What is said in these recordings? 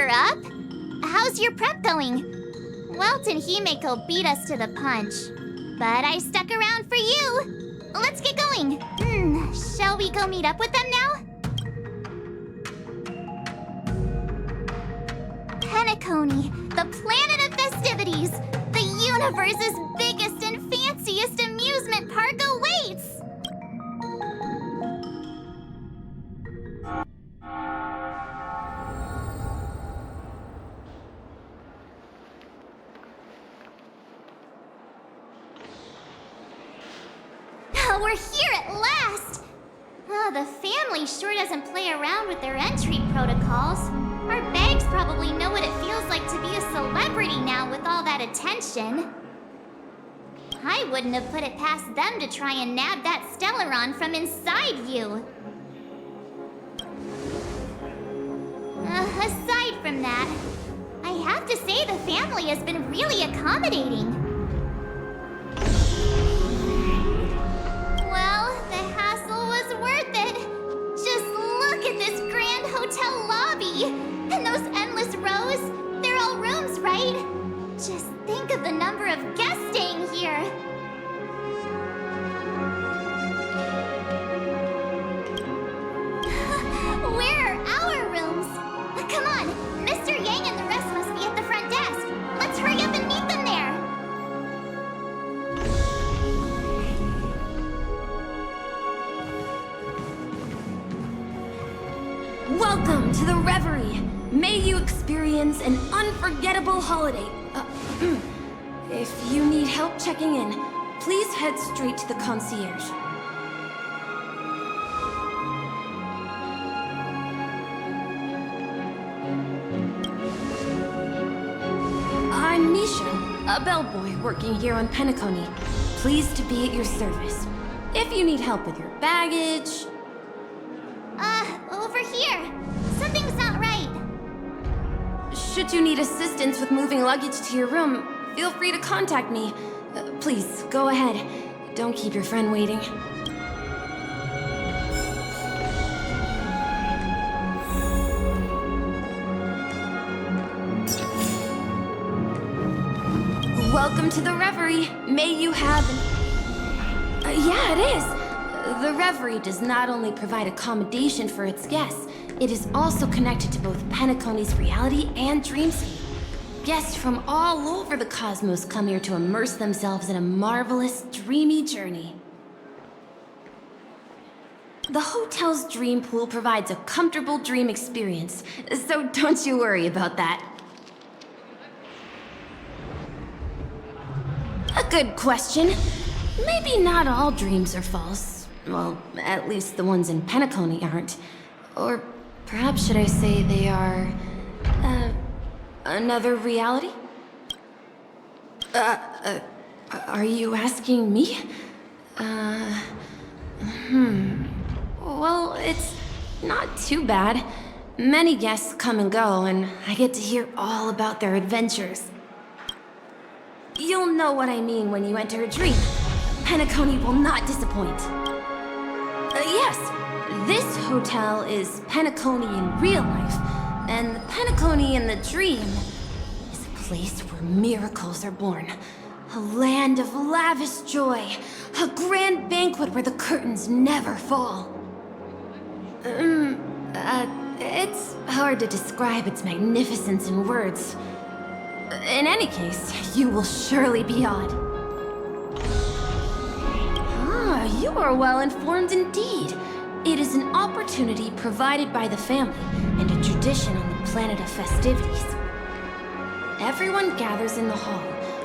you're up. How's your prep going? Welt and Himeko beat us to the punch, but I stuck around for you. Let's get going. Shall we go meet up with them now? Penacony, the planet of festivities. The universe's biggest and fanciest amusement park awaits. We're here at last! Oh, the family sure doesn't play around with their entry protocols. Our bags probably know what it feels like to be a celebrity now with all that attention. I wouldn't have put it past them to try and nab that Stellaron from inside you. Aside from that, I have to say the family has been really accommodating. Hotel lobby! And those endless rows, they're all rooms, right? Just think of the number of guests staying here. Where are our rooms? Come on, Mr. Yang and the rest must be at the front desk. Let's hurry up and meet them there. Welcome to the Reverie! May you experience an unforgettable holiday. If you need help checking in, please head straight to the concierge. I'm Misha, a bellboy working here on Penacony. Pleased to be at your service. If you need help with your baggage... over here. Something's not right. Should you need assistance with moving luggage to your room, feel free to contact me. Please, go ahead. Don't keep your friend waiting. Welcome to the Reverie. May you have an... yeah, it is. The Reverie does not only provide accommodation for its guests, it is also connected to both Penacony's reality and dreamscape. Guests from all over the cosmos come here to immerse themselves in a marvelous, dreamy journey. The hotel's dream pool provides a comfortable dream experience, so don't you worry about that. A good question. Maybe not all dreams are false. Well, at least the ones in Penacony aren't. Or perhaps should I say they are... another reality? Are you asking me? Well, it's not too bad. Many guests come and go, and I get to hear all about their adventures. You'll know what I mean when you enter a dream. Penacony will not disappoint. Yes, this hotel is Penacony in real life, and the Penacony in the dream is a place where miracles are born. A land of lavish joy, a grand banquet where the curtains never fall. It's hard to describe its magnificence in words. In any case, you will surely be awed. You are well informed indeed. It is an opportunity provided by the family and a tradition on the planet of festivities. Everyone gathers in the hall,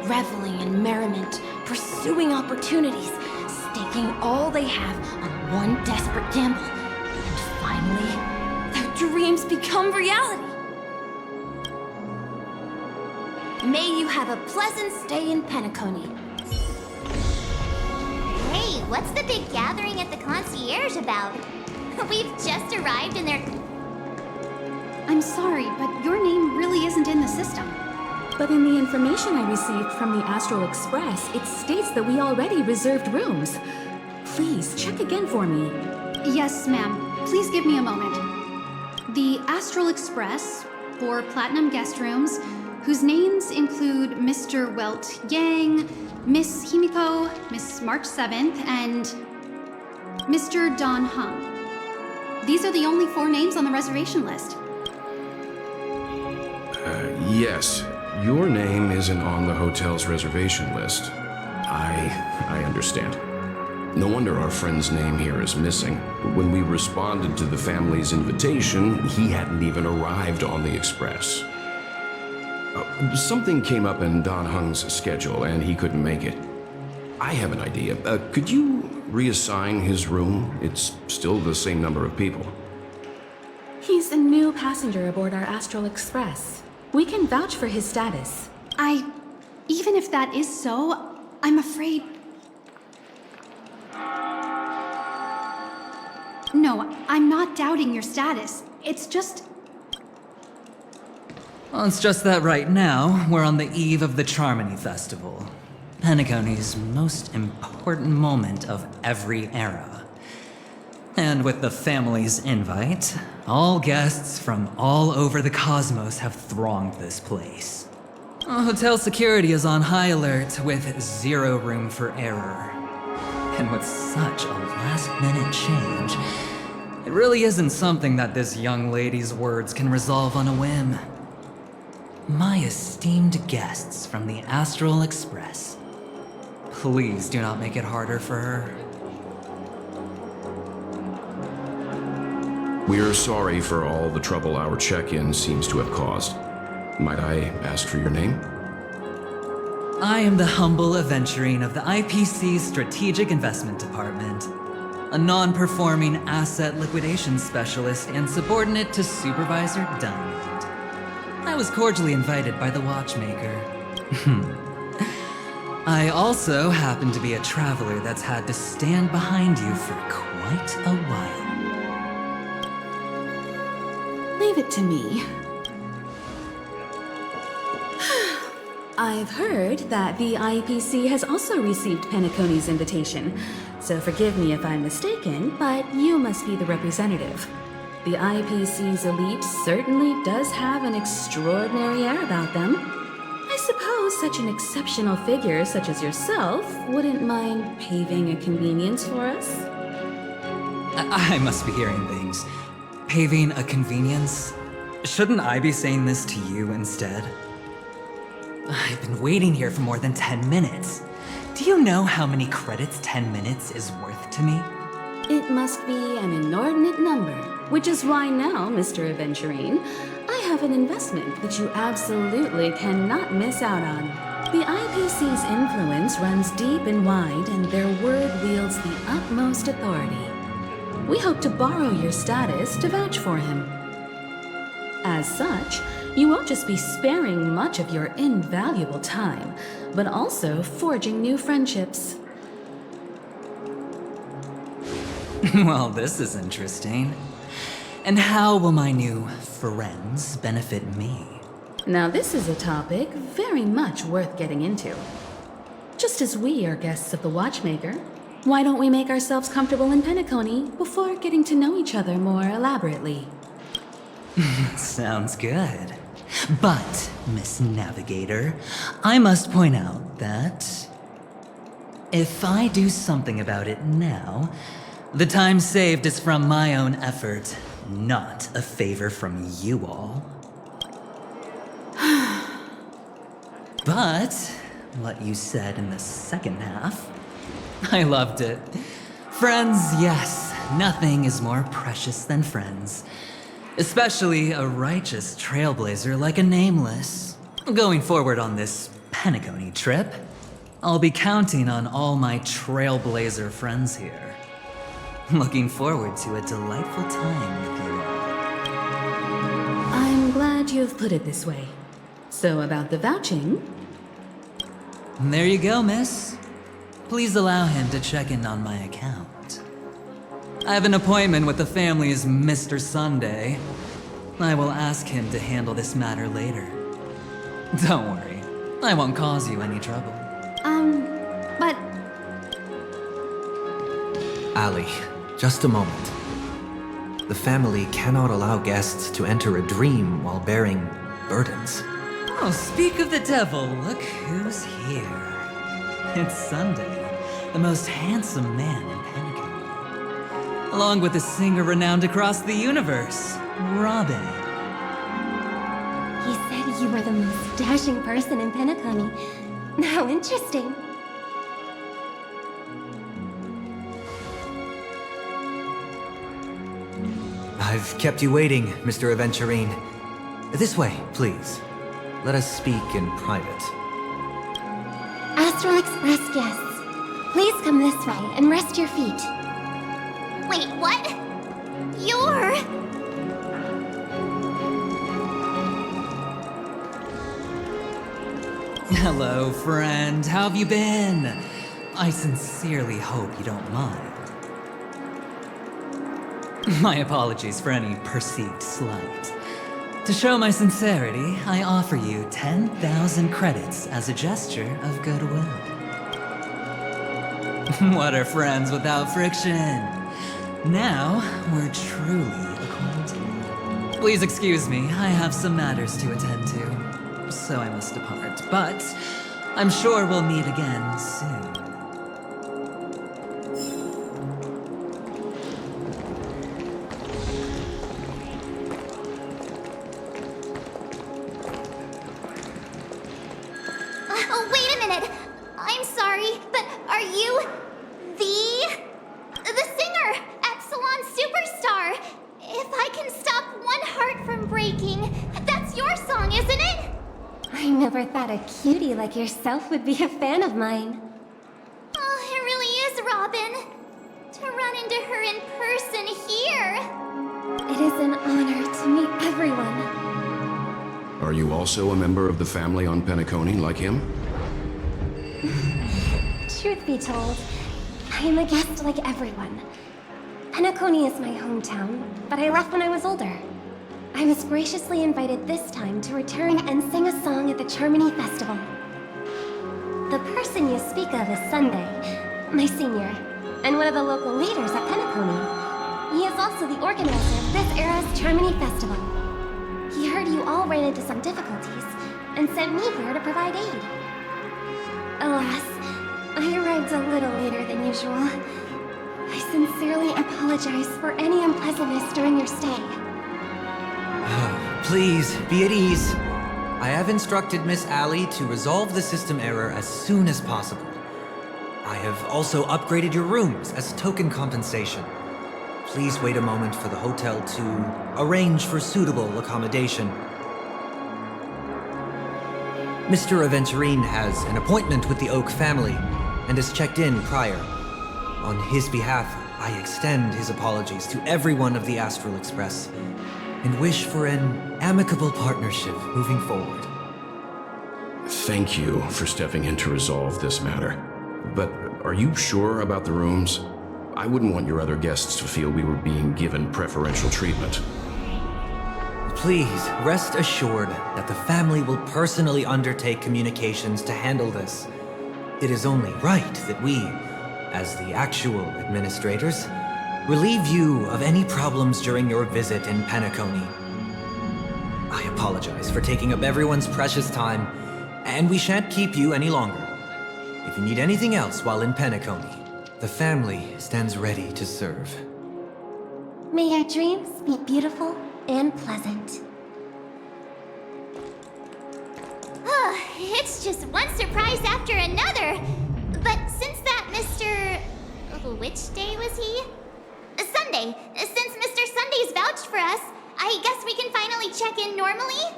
reveling in merriment, pursuing opportunities, staking all they have on one desperate gamble. And finally, their dreams become reality. May you have a pleasant stay in Penacony. Hey, what's the big gathering at the concierge about? We've just arrived and they're... I'm sorry, but your name really isn't in the system. But in the information I received from the Astral Express, it states that we already reserved rooms. Please, check again for me. Yes, ma'am. Please give me a moment. The Astral Express 4 platinum guest rooms, whose names include Mr. Welt Yang, Miss Himiko, Miss March 7th, and Mr. Don Hung. These are the only 4 names on the reservation list. Yes. Your name isn't on the hotel's reservation list. I understand. No wonder our friend's name here is missing. When we responded to the family's invitation, he hadn't even arrived on the express. Something came up in Don Hung's schedule, and he couldn't make it. I have an idea. Could you reassign his room? It's still the same number of people. He's a new passenger aboard our Astral Express. We can vouch for his status. Even if that is so, I'm afraid... No, I'm not doubting your status. It's just... Well, it's just that right now, we're on the eve of the Charmony Festival. Penacony's most important moment of every era. And with the family's invite, all guests from all over the cosmos have thronged this place. Hotel security is on high alert with 0 room for error. And with such a last-minute change, it really isn't something that this young lady's words can resolve on a whim. My esteemed guests from the Astral Express, please do not make it harder for her. We're sorry for all the trouble our check-in seems to have caused. Might I ask for your name? I am the humble Aventurine of the IPC's Strategic Investment Department, a non-performing asset liquidation specialist and subordinate to Supervisor Diamond. I was cordially invited by the watchmaker. I also happen to be a traveler that's had to stand behind you for quite a while. Leave it to me. I've heard that the IPC has also received Penacony's invitation, so forgive me if I'm mistaken, but you must be the representative. The IPC's elite certainly does have an extraordinary air about them. I suppose such an exceptional figure such as yourself wouldn't mind paving a convenience for us? I must be hearing things. Paving a convenience? Shouldn't I be saying this to you instead? I've been waiting here for more than 10 minutes. Do you know how many credits 10 minutes is worth to me? It must be an inordinate number, which is why now, Mr. Aventurine, I have an investment which you absolutely cannot miss out on. The IPC's influence runs deep and wide, and their word wields the utmost authority. We hope to borrow your status to vouch for him. As such, you won't just be sparing much of your invaluable time, but also forging new friendships. Well, this is interesting. And how will my new friends benefit me? Now this is a topic very much worth getting into. Just as we are guests of the Watchmaker, why don't we make ourselves comfortable in Penacony before getting to know each other more elaborately? Sounds good. But, Miss Navigator, I must point out that if I do something about it now, the time saved is from my own effort, not a favor from you all. But what you said in the second half, I loved it. Friends, yes, nothing is more precious than friends. Especially a righteous trailblazer like a Nameless. Going forward on this Penacony trip, I'll be counting on all my trailblazer friends here. Looking forward to a delightful time with you all. I'm glad you've put it this way. So about the vouching... There you go, miss. Please allow him to check in on my account. I have an appointment with the family's Mr. Sunday. I will ask him to handle this matter later. Don't worry, I won't cause you any trouble. But... Ali, just a moment. The family cannot allow guests to enter a dream while bearing burdens. Oh, speak of the devil, look who's here. It's Sunday, the most handsome man in Penacony. Along with a singer renowned across the universe, Robin. He said you were the most dashing person in Penacony. How interesting. I've kept you waiting, Mr. Aventurine. This way, please. Let us speak in private. Astral Express guests, please come this way and rest your feet. Wait, what? You're... Hello, friend. How have you been? I sincerely hope you don't mind. My apologies for any perceived slight. To show my sincerity, I offer you 10,000 credits as a gesture of goodwill. What are friends without friction? Now, we're truly acquainted. Please excuse me, I have some matters to attend to, so I must depart. But I'm sure we'll meet again soon. Oh, wait a minute. I'm sorry, but are you the singer, Epsilon Superstar? If I can stop one heart from breaking, that's your song, isn't it? I never thought a cutie like yourself would be a fan of mine. Oh, it really is, Robin. To run into her in person here. It is an honor to meet everyone. Are you also a member of the family on Penacony like him? Truth be told, I am a guest like everyone. Penacony is my hometown, but I left when I was older. I was graciously invited this time to return and sing a song at the Charmony Festival. The person you speak of is Sunday, my senior, and one of the local leaders at Penacony. He is also the organizer of this era's Charmony Festival. He heard you all ran into some difficulties, and sent me here to provide aid. Alas, I arrived a little later than usual. I sincerely apologize for any unpleasantness during your stay. Please, be at ease. I have instructed Miss Allie to resolve the system error as soon as possible. I have also upgraded your rooms as token compensation. Please wait a moment for the hotel to arrange for suitable accommodation. Mr. Aventurine has an appointment with the Oak family and has checked in prior. On his behalf, I extend his apologies to everyone of the Astral Express and wish for an amicable partnership moving forward. Thank you for stepping in to resolve this matter. But are you sure about the rooms? I wouldn't want your other guests to feel we were being given preferential treatment. Please rest assured that the family will personally undertake communications to handle this. It is only right that we, as the actual administrators, relieve you of any problems during your visit in Penacony. I apologize for taking up everyone's precious time, and we shan't keep you any longer. If you need anything else while in Penacony, the family stands ready to serve. May your dreams be beautiful and pleasant. It's just one surprise after another. But since that Mr... Which day was he? Sunday. Since Mr. Sunday's vouched for us, I guess we can finally check in normally?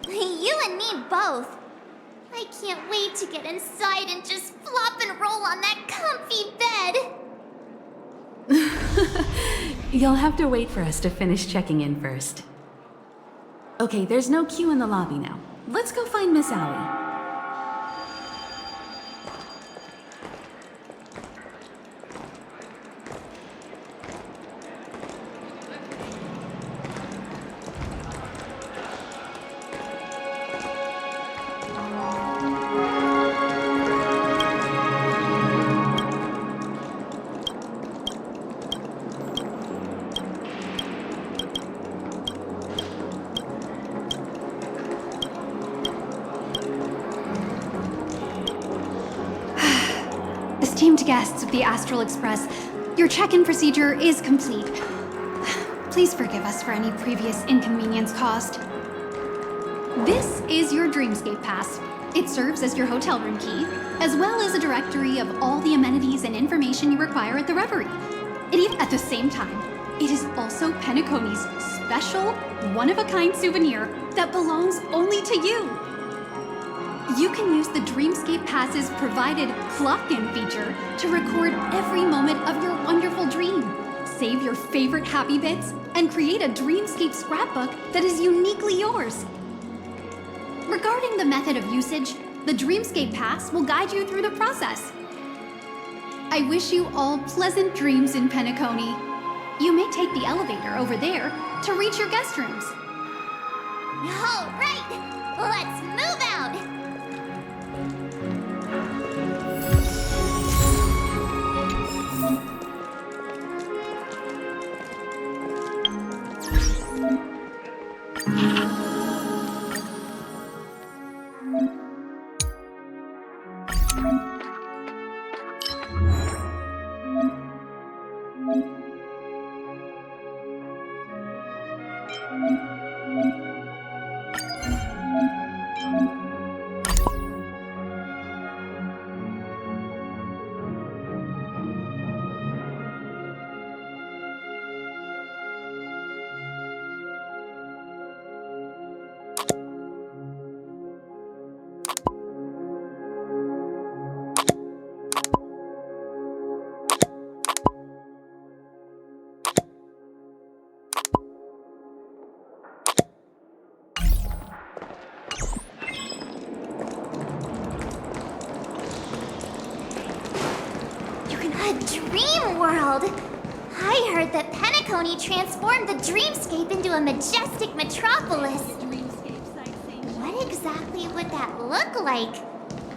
You and me both. I can't wait to get inside and just flop and roll on that comfy bed. You'll have to wait for us to finish checking in first. Okay, there's no queue in the lobby now. Let's go find Miss Allie. esteemed guests of the Astral Express, your check-in procedure is complete. Please forgive us for any previous inconvenience caused. This is your Dreamscape Pass. It serves as your hotel room key, as well as a directory of all the amenities and information you require at the Reverie. At the same time, it is also Penacony's special, one-of-a-kind souvenir that belongs only to you. You can use the Dreamscape Pass's provided clock-in feature to record every moment of your wonderful dream, save your favorite happy bits, and create a Dreamscape scrapbook that is uniquely yours. Regarding the method of usage, the Dreamscape Pass will guide you through the process. I wish you all pleasant dreams in Penacony. You may take the elevator over there to reach your guest rooms. All right, let's move out. Dream World! I heard that Penacony transformed the Dreamscape into a majestic metropolis. What exactly would that look like?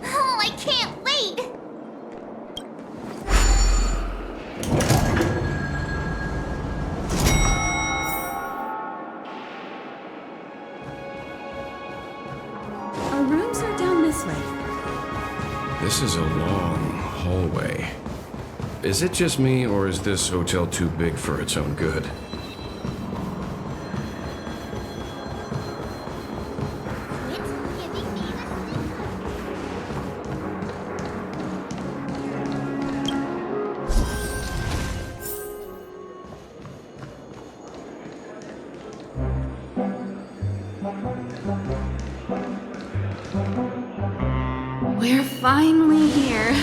Oh, I can't wait! Our rooms are down this way. This is a long hallway. Is it just me, or is this hotel too big for its own good? It's giving me We're finally here.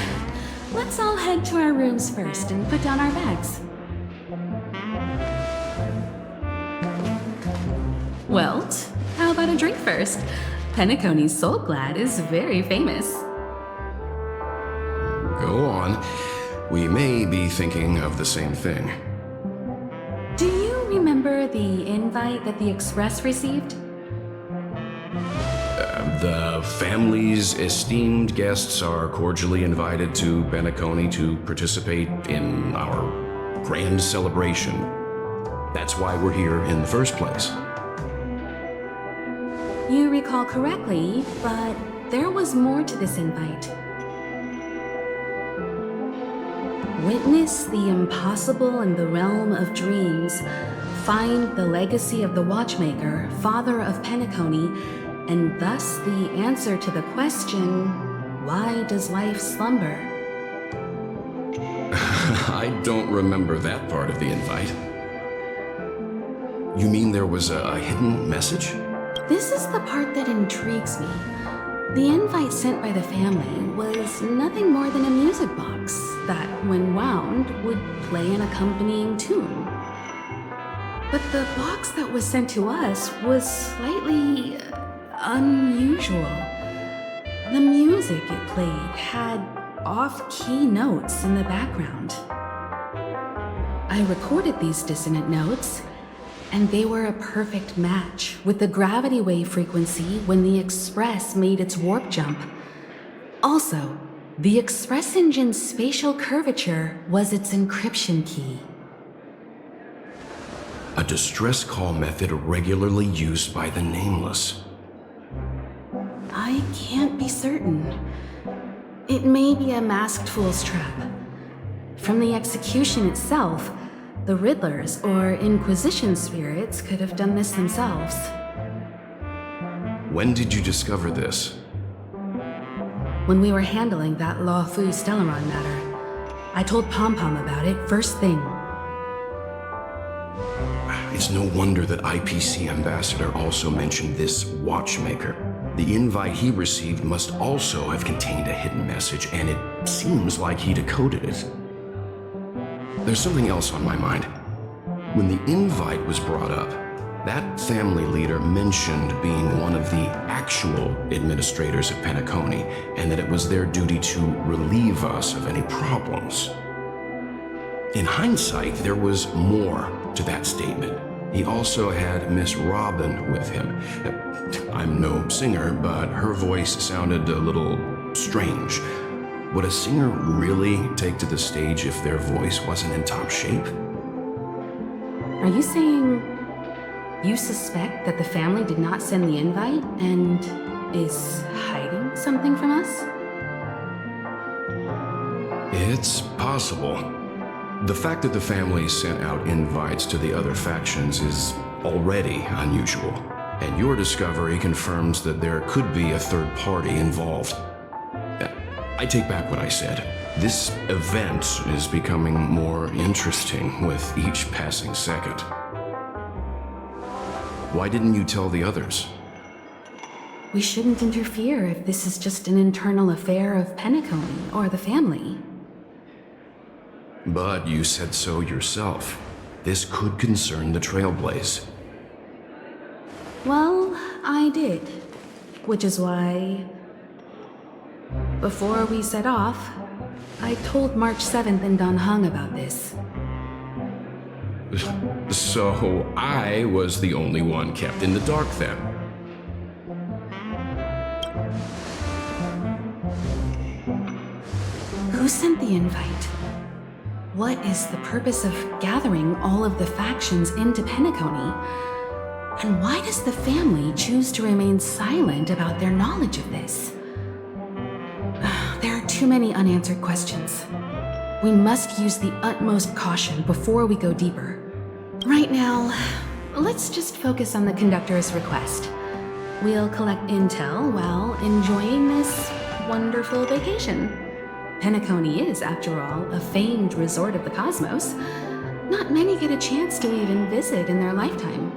Let's all head to our rooms first and put down our bags. Welt, how about a drink first? Penacony's Soul Glad is very famous. Go on. We may be thinking of the same thing. Do you remember the invite that the Express received? The family's esteemed guests are cordially invited to Penacony to participate in our grand celebration. That's why we're here in the first place. You recall correctly, but there was more to this invite. Witness the impossible in the realm of dreams. Find the legacy of the Watchmaker, father of Penacony, and thus the answer to the question, why does life slumber? I don't remember that part of the invite. You mean there was a hidden message? This is the part that intrigues me. The invite sent by the family was nothing more than a music box that, when wound, would play an accompanying tune. But the box that was sent to us was slightly unusual. The music it played had off-key notes in the background. I recorded these dissonant notes, and they were a perfect match with the gravity wave frequency when the Express made its warp jump. Also, the Express engine's spatial curvature was its encryption key. A distress call method regularly used by the Nameless. I can't be certain. It may be a masked fool's trap, from the execution itself, the Riddlers or Inquisition spirits could have done this themselves. When did you discover this? When we were handling that Law Fu Stellaron matter, I told Pom Pom about it first thing. It's no wonder that IPC Ambassador also mentioned this watchmaker. The invite he received must also have contained a hidden message, and it seems like he decoded it. There's something else on my mind. When the invite was brought up, that family leader mentioned being one of the actual administrators of Penacony, and that it was their duty to relieve us of any problems. In hindsight, there was more to that statement. He also had Miss Robin with him. I'm no singer, but her voice sounded a little strange. Would a singer really take to the stage if their voice wasn't in top shape? Are you saying you suspect that the family did not send the invite and is hiding something from us? It's possible. The fact that the family sent out invites to the other factions is already unusual, and your discovery confirms that there could be a third party involved. I take back what I said. This event is becoming more interesting with each passing second. Why didn't you tell the others? We shouldn't interfere if this is just an internal affair of Penacony or the family. But you said so yourself. This could concern the Trailblaze. Well, I did. Which is why, before we set off, I told March 7th and Don Hung about this. So I was the only one kept in the dark then. Who sent the invite? What is the purpose of gathering all of the factions into Penacony? And why does the family choose to remain silent about their knowledge of this? There are too many unanswered questions. We must use the utmost caution before we go deeper. Right now, let's just focus on the conductor's request. We'll collect intel while enjoying this wonderful vacation. Penacony is, after all, a famed resort of the cosmos. Not many get a chance to even visit in their lifetime.